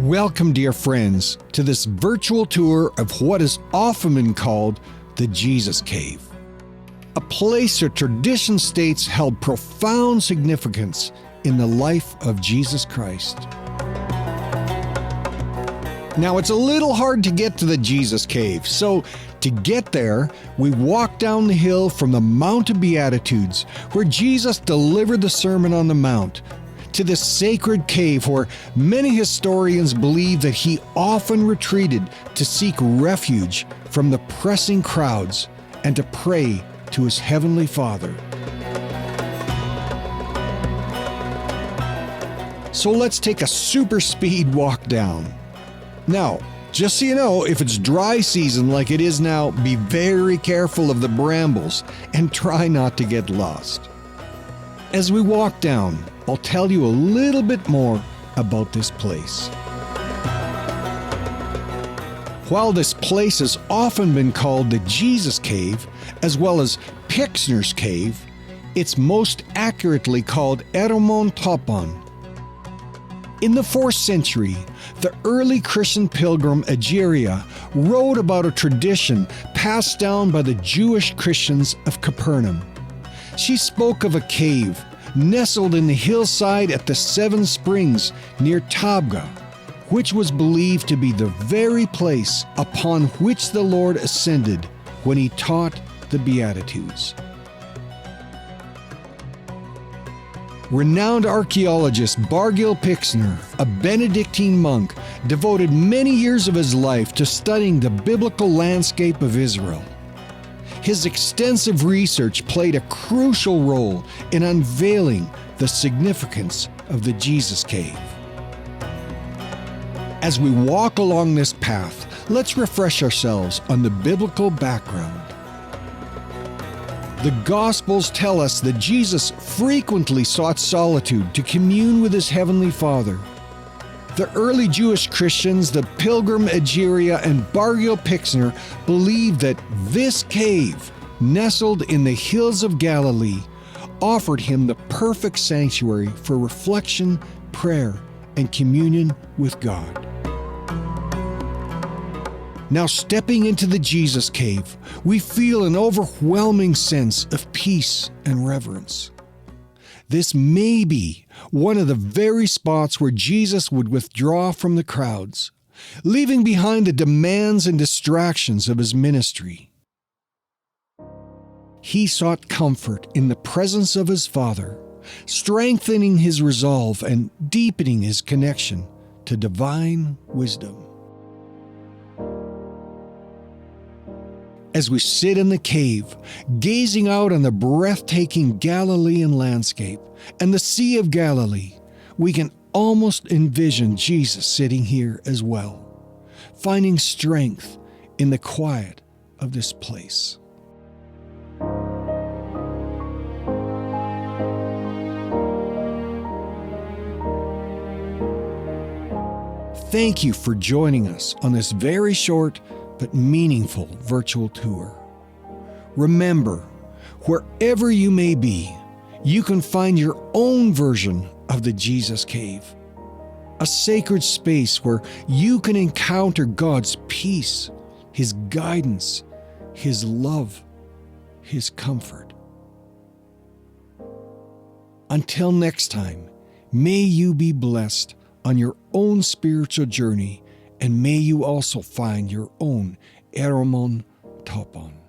Welcome, dear friends, to this virtual tour of what is often been called the Jesus Cave, a place that tradition states held profound significance in the life of Jesus Christ. Now, it's a little hard to get to the Jesus Cave, so to get there, we walk down the hill from the Mount of Beatitudes, where Jesus delivered the Sermon on the Mount, to this sacred cave where many historians believe that he often retreated to seek refuge from the pressing crowds and to pray to his heavenly Father. So let's take a super speed walk down. Now, just so you know, if it's dry season like it is now, be very careful of the brambles and try not to get lost. As we walk down, I'll tell you a little bit more about this place. While this place has often been called the Jesus Cave, as well as Pixner's Cave, it's most accurately called Eremon Topon. In the 4th century, the early Christian pilgrim Egeria wrote about a tradition passed down by the Jewish Christians of Capernaum. She spoke of a cave nestled in the hillside at the 7 Springs near Tabgha, which was believed to be the very place upon which the Lord ascended when he taught the Beatitudes. Renowned archaeologist Bargil Pixner, a Benedictine monk, devoted many years of his life to studying the biblical landscape of Israel. His extensive research played a crucial role in unveiling the significance of the Jesus Cave. As we walk along this path, let's refresh ourselves on the biblical background. The Gospels tell us that Jesus frequently sought solitude to commune with his heavenly Father. The early Jewish Christians, the pilgrim Egeria and Bargil Pixner, believed that this cave, nestled in the hills of Galilee, offered him the perfect sanctuary for reflection, prayer, and communion with God. Now, stepping into the Jesus Cave, we feel an overwhelming sense of peace and reverence. This may be one of the very spots where Jesus would withdraw from the crowds, leaving behind the demands and distractions of his ministry. He sought comfort in the presence of his Father, strengthening his resolve and deepening his connection to divine wisdom. As we sit in the cave, gazing out on the breathtaking Galilean landscape and the Sea of Galilee, we can almost envision Jesus sitting here as well, finding strength in the quiet of this place. Thank you for joining us on this very short but meaningful virtual tour. Remember, wherever you may be, you can find your own version of the Jesus Cave, a sacred space where you can encounter God's peace, his guidance, his love, his comfort. Until next time, may you be blessed on your own spiritual journey, and may you also find your own Eremon Topon.